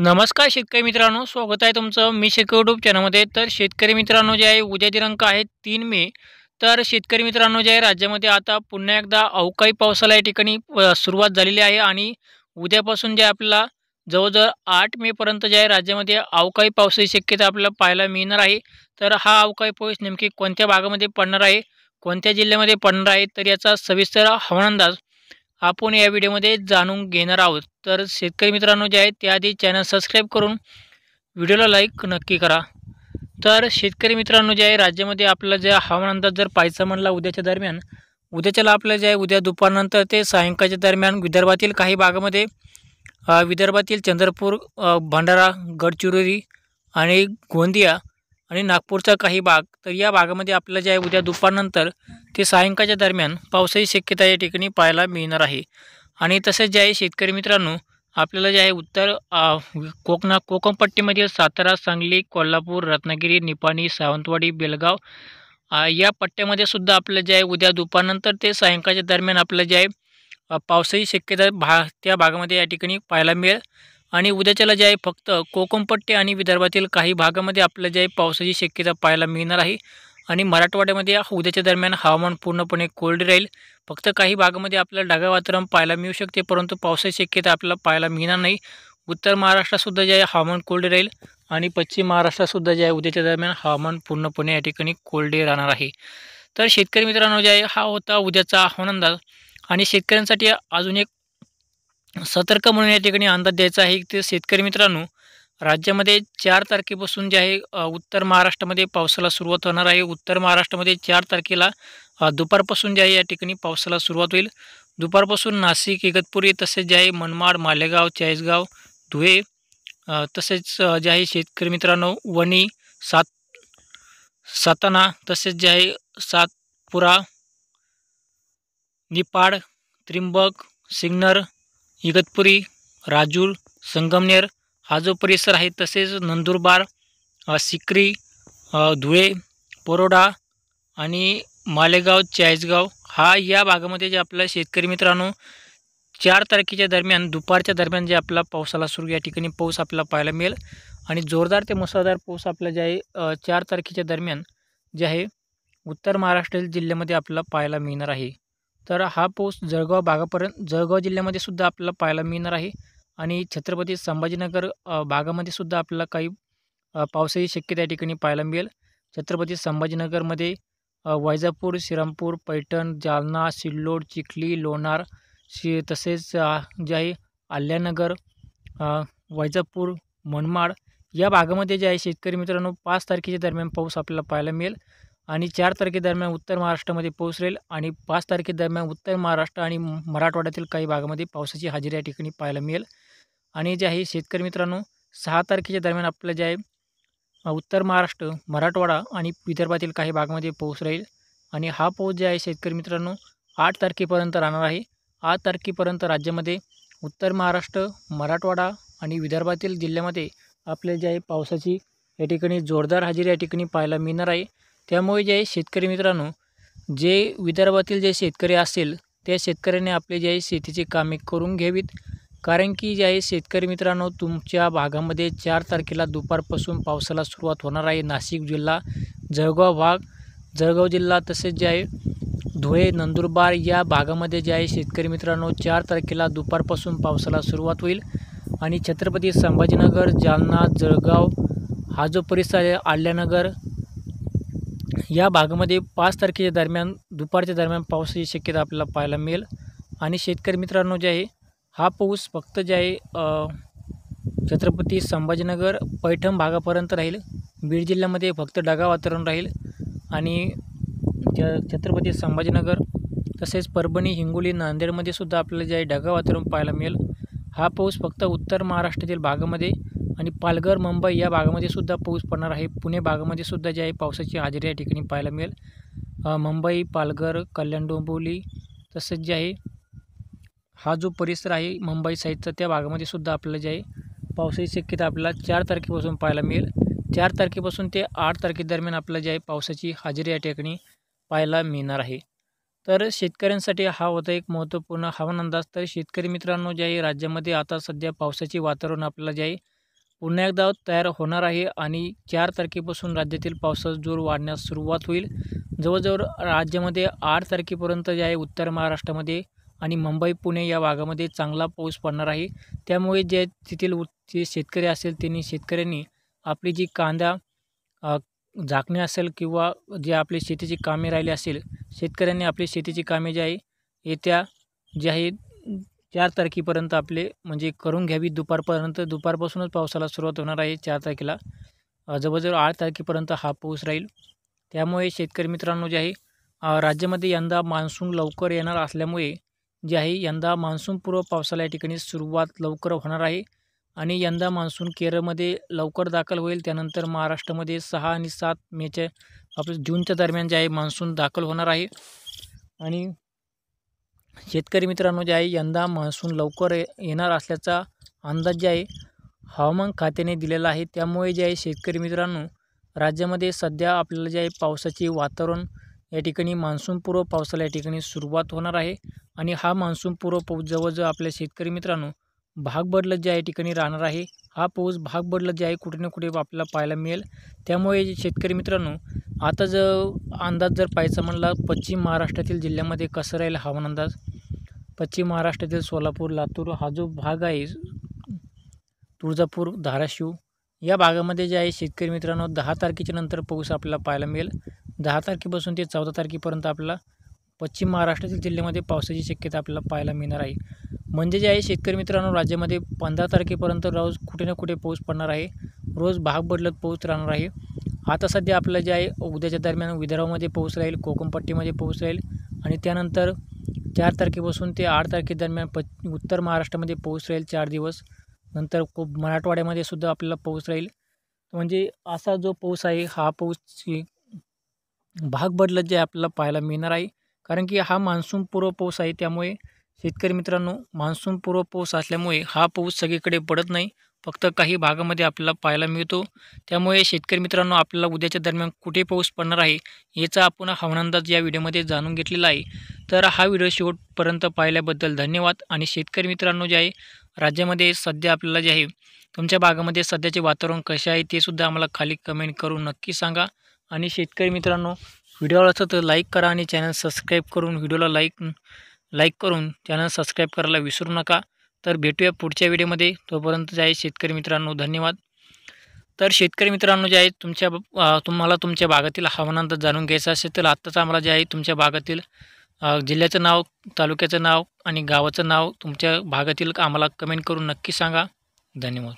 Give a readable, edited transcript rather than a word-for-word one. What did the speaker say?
नमस्कार शेतकरी मित्रांनो, स्वागत आहे तुमचं मी शेतकरी यूट्यूब चॅनलमध्ये. तर शेतकरी मित्रांनो जे आहे उद्या दिनांक आहे 3 मे. तर शेतकरी मित्रांनो जे आहे राज्यामध्ये आता पुन्हा एकदा अवकाळी पावसाला या ठिकाणी सुरुवात झालेली आहे आणि उद्यापासून जे आपल्याला जवळजवळ 8 मे पर्यंत जे आहे राज्यामध्ये अवकाळी पावसाची शक्यता आपल्याला पाहायला मिळणार आहे. तर हा अवकाळी पाऊस नेमकी कोणत्या भागामध्ये पडणार आहे, कोणत्या जिल्ह्यामध्ये पडणार आहे, तर याचा सविस्तर हवामान अंदाज आपण या व्हिडिओमध्ये जाणून घेणार आहोत. तर शेतकरी मित्रांनो जे आहे त्याआधी चॅनल सबस्क्राईब करून व्हिडिओला लाईक नक्की करा. तर शेतकरी मित्रांनो जे आहे राज्यामध्ये आपल्याला जे हवामान अंदाज जर पाहायचा म्हणला उद्याच्या दरम्यान, उद्याच्याला आपल्याला जे आहे उद्या दुपारनंतर ते सायंकाळच्या दरम्यान विदर्भातील काही भागामध्ये विदर्भातील चंद्रपूर, भंडारा, गडचिरोली आणि गोंदिया आणि नागपूरचा काही भाग, तर या भागामध्ये आपल्याला जे आहे उद्या दुपारनंतर ते सायंकाळच्या दरम्यान पावसाची शक्यता या ठिकाणी पाहायला मिळणार आहे. आणि तसेच जे आहे शेतकरी मित्रांनो आपल्याला जे आहे उत्तर कोकण पट्टीमधील सातारा, सांगली, कोल्हापूर, रत्नागिरी, निपाणी, सावंतवाडी, बेळगाव या पट्ट्यामध्ये सुद्धा आपल्याला जे आहे उद्या दुपारनंतर ते सायंकाळच्या दरम्यान आपल्याला जे आहे पावसाची शक्यता त्या भागामध्ये या ठिकाणी पाहायला मिळेल. आणि उद्याच्याला जे आहे फक्त कोकणपट्टी आणि विदर्भातील काही भागामध्ये आपल्याला जे आहे पावसाची शक्यता पाहायला मिळणार आहे. आणि मराठवाड्यामध्ये उद्याच्या दरम्यान हवामान पूर्णपणे कोल्ड राहील. फक्त काही भागामध्ये आपल्याला ढगाळ वातावरण पाहायला मिळू शकते, परंतु पावसाची शक्यता आपल्याला पाहायला मिळणार नाही. उत्तर महाराष्ट्रातसुद्धा जे आहे हवामान कोल्ड राहील आणि पश्चिम महाराष्ट्रातसुद्धा जे आहे उद्याच्या दरम्यान हवामान पूर्णपणे या ठिकाणी कोल्ड राहणार आहे. तर शेतकरी मित्रांनो जे आहे हा होता उद्याचा हवामान अंदाज. आणि शेतकऱ्यांसाठी अजून एक सतर्क म्हणून या ठिकाणी अंदाज द्यायचा आहे की शेतकरी मित्रांनो राज्यामध्ये 4 तारखेपासून जे आहे उत्तर महाराष्ट्रामध्ये पावसाला सुरुवात होणार आहे. उत्तर महाराष्ट्रामध्ये 4 तारखेला दुपारपासून जे आहे या ठिकाणी पावसाला सुरुवात होईल. दुपारपासून नाशिक, इगतपुरी, तसेच जे आहे मनमाड, मालेगाव, चाळीसगाव, धुळे, तसेच जे आहे शेतकरी मित्रांनो वणी, साताना, तसेच जे आहे सातपुरा, निपाड, त्रिंबक, सिन्नर, इगतपुरी, राजूर, संगमनेर हा जो परिसर आहे, तसेच नंदुरबार, सिक्री, धुळे, परोडा आणि मालेगाव, चाळीसगाव या भागामध्ये जे आपल्या शेतकरी मित्रांनो 4 तारखेच्या दरम्यान दुपारच्या दरम्यान जे आपला पावसाला सुरू या ठिकाणी पाऊस आपल्याला पाहायला मिळेल. आणि जोरदार ते मुसळधार पाऊस आपल्याला जे आहे 4 तारखेच्या दरम्यान जे आहे उत्तर महाराष्ट्र जिल्ह्यामध्ये आपल्याला पाहायला मिळणार आहे. तर हा पाऊस जळगाव जिल्ह्यामध्ये सुद्धा आपल्याला पाहायला मिळणार आहे. आणि छत्रपती संभाजीनगर भागामध्ये सुद्धा आपल्याला काही पावसाची शक्यता या ठिकाणी पाहायला मिळेल. छत्रपती संभाजीनगरमध्ये वैजापूर, श्रीरामपूर, पैठण, जालना, सिल्लोड, चिखली, लोणार, तसेच जे आहे अल्यानगर, वैजापूर, मनमाड या भागामध्ये जे आहे शेतकरी मित्रांनो 5 तारखेच्या दरम्यान पाऊस आपल्याला पाहायला मिळेल. आणि 4 तारखेदरम्यान उत्तर महाराष्ट्रामध्ये पाऊस राहील आणि 5 तारखेदरम्यान उत्तर महाराष्ट्र आणि मराठवाड्यातील काही भागामध्ये पावसाची हजेरी या ठिकाणी पाहायला मिळेल. आणि जे आहे शेतकरी मित्रांनो 6 तारखेच्या दरम्यान आपल्याला जे आहे उत्तर महाराष्ट्र, मराठवाडा आणि विदर्भातील काही भागामध्ये पाऊस राहील. आणि हा पाऊस जे आहे शेतकरी मित्रांनो 8 तारखेपर्यंत राहणार आहे. 8 तारखेपर्यंत राज्यामध्ये उत्तर महाराष्ट्र, मराठवाडा आणि विदर्भातील जिल्ह्यामध्ये आपल्याला जे आहे पावसाची या ठिकाणी जोरदार हजेरी या ठिकाणी पाहायला मिळणार आहे. त्यामुळे जे आहे शेतकरी मित्रांनो जे विदर्भातील जे शेतकरी असेल त्या शेतकऱ्यांनी आपले जे आहे शेतीची कामे करून घ्यावीत. कारण की जे आहे शेतकरी मित्रांनो तुमच्या भागामध्ये 4 तारखेला दुपारपासून पावसाला सुरुवात होणार आहे. नाशिक जिल्हा, जळगाव जिल्हा, तसेच जे आहे धुळे, नंदुरबार या भागामध्ये जे आहे शेतकरी मित्रांनो 4 तारखेला दुपारपासून पावसाला सुरुवात होईल. आणि छत्रपती संभाजीनगर, जालना, जळगाव हा जो परिसर आहे, अल्यानगर या भागामध्ये 5 तारखेच्या दरम्यान दुपारच्या दरम्यान पावसाची शक्यता आपल्याला पाहायला मिळेल. आणि शेतकरी मित्रांनो जे आहे हा पाऊस फक्त जे आहे छत्रपती संभाजीनगर, पैठण भागापर्यंत राहील. बीड जिल्ह्यामध्ये फक्त ढगाळ वातावरण राहील. आणि छत्रपती संभाजीनगर तसेच परभणी, हिंगोली, नांदेडमध्ये सुद्धा आपल्याला जे आहे ढगाळ वातावरण पाहायला मिळेल. हा पाऊस फक्त उत्तर महाराष्ट्रातील भागामध्ये आणि पालघर, मुंबई या भागामध्ये सुद्धा पाऊस पडणार आहे. पुणे भागामध्ये सुद्धा जे आहे पावसाची हजेरी या ठिकाणी पाहायला मिळेल. मुंबई, पालघर, कल्याण, डोंबिवली तसेच जे आहे हा जो परिसर आहे मुंबई साईडचा त्या भागामध्ये सुद्धा आपल्याला जे आहे पावसाची शक्यता आपल्याला 4 तारखेपासून पाहायला मिळेल. 4 तारखेपासून ते 8 तारखेदरम्यान आपल्याला जे आहे पावसाची हजेरी या ठिकाणी पाहायला मिळणार आहे. तर शेतकऱ्यांसाठी हा होता एक महत्त्वपूर्ण हवामान अंदाज. तर शेतकरी मित्रांनो जे आहे राज्यामध्ये आता सध्या पावसाचे वातावरण आपल्याला जे आहे पुन्हा एकदा तयार होणार आहे आणि 4 तारखेपासून राज्यातील पावसाचा जोर वाढण्यास सुरुवात होईल. जवळजवळ राज्यामध्ये 8 तारखेपर्यंत जे आहे उत्तर महाराष्ट्रामध्ये आणि मुंबई, पुणे या भागामध्ये चांगला पाऊस पडणार आहे. त्यामुळे जे तेथील जे शेतकरी असेल शेतकऱ्यांनी आपली जी कांदा झाकणे असेल किंवा जे आपली शेतीची कामे राहिली असेल, शेतकऱ्यांनी आपली शेतीची कामे जी आहे येत्या जे आहे 4 तारखेपर्यंत आपले म्हणजे करून घ्यावी. दुपारपासूनच पावसाला सुरुवात होणार आहे 4 तारखेला. जवळजवळ 8 तारखेपर्यंत हा पाऊस राहील. त्यामुळे शेतकरी मित्रांनो जे आहे राज्यामध्ये यंदा मान्सून लवकर येणार असल्यामुळे जे आहे यंदा मान्सूनपूर्व पावसाला या ठिकाणी सुरुवात लवकर होणार आहे आणि यंदा मान्सून केरळमध्ये लवकर दाखल होईल. त्यानंतर महाराष्ट्रामध्ये 6 आणि 7 मेच्या आपलं जूनच्या दरम्यान जे आहे मान्सून दाखल होणार आहे आणि शेतकरी मित्रांनो जे आहे यंदा मान्सून लवकर येणार असल्याचा अंदाज जे आहे हवामान खात्याने दिलेला आहे. त्यामुळे जे आहे शेतकरी मित्रांनो राज्यामध्ये सध्या आपल्याला जे आहे पावसाचे वातावरण या ठिकाणी मान्सूनपूर्व पावसाला या ठिकाणी सुरुवात होणार आहे आणि हा मान्सूनपूर्व पाऊस जवळजवळ आपल्या शेतकरी मित्रांनो भाग बदलत जे आहे ठिकाणी राहणार आहे. हा पाऊस भाग बदलत जे आहे कुठे ना कुठे आपल्याला पाहायला मिळेल. त्यामुळे शेतकरी मित्रांनो आता अंदाज जर पाहायचा म्हणला पश्चिम महाराष्ट्रातील जिल्ह्यामध्ये कसं राहील हवामान अंदाज. पश्चिम महाराष्ट्रातील सोलापूर, लातूर हा जो भाग आहे, तुळजापूर, धाराशिव या भागामध्ये जे आहे शेतकरी मित्रांनो 10 तारखेच्या नंतर पाऊस आपल्याला पाहायला मिळेल. 10 तारखेपासून ते 14 तारखेपर्यंत आपल्याला पश्चिम महाराष्ट्रातील जिल्ह्यामध्ये पावसाची शक्यता आपल्याला पाहायला मिळणार आहे. म्हणजे जे आहे शेतकरी मित्रांनो राज्यामध्ये 15 तारखेपर्यंत रोज कुठे ना कुठे पाऊस पडणार आहे. रोज भाग बदलत पाऊस राहणार आहे. आता सध्या आपल्याला जे आहे उद्याच्या दरम्यान विदर्भामध्ये पाऊस राहील, कोकणपट्टीमध्ये पाऊस राहील आणि त्यानंतर 4 तारखेपासून ते 8 तारखेदरम्यान उत्तर महाराष्ट्रामध्ये पाऊस राहील 4 दिवस. नंतर मराठवाड्यामध्ये सुद्धा आपल्याला पाऊस राहील. म्हणजे असा जो पाऊस आहे हा पाऊस भाग बदलत जे आपल्याला पाहायला मिळणार आहे. कारण की हा मान्सूनपूर्व पाऊस आहे. त्यामुळे शेतकरी मित्रांनो मान्सूनपूर्व पाऊस असल्यामुळे हा पाऊस सगळीकडे पडत नाही, फक्त काही भागामध्ये आपल्याला पाहायला मिळतो. त्यामुळे शेतकरी मित्रांनो आपल्याला उद्याच्या दरम्यान कुठे पाऊस पडणार आहे याचा आपण हवामान अंदाज या व्हिडिओमध्ये जाणून घेतलेला आहे. तर हा व्हिडिओ शेवटपर्यंत पाहिल्याबद्दल धन्यवाद. आणि शेतकरी मित्रांनो जे आहे राज्यामध्ये सध्या आपल्याला जे आहे तुमच्या भागामध्ये सध्याचे वातावरण कसे आहे ते सुद्धा आम्हाला खाली कमेंट करून नक्की सांगा. आणि शेतकरी मित्रांनो व्हिडिओ आवडला तर लाईक करा आणि चॅनल सबस्क्राईब करून व्हिडिओला लाईक करून चॅनल सबस्क्राईब करायला विसरू नका. तर भेटूया पुढच्या व्हिडिओमध्ये. तोपर्यंत जे आहे शेतकरी मित्रांनो धन्यवाद. तर शेतकरी मित्रांनो जे आहे तुम्हाला तुमच्या भागातील हवामान अंदाज जाणून घ्यायचा असेल तर आत्ताच आम्हाला जे आहे तुमच्या भागातील जिल्ह्याचं नाव, तालुक्याचं नाव आणि गावाचं नाव तुमच्या भागातील आम्हाला कमेंट करून नक्की सांगा. धन्यवाद.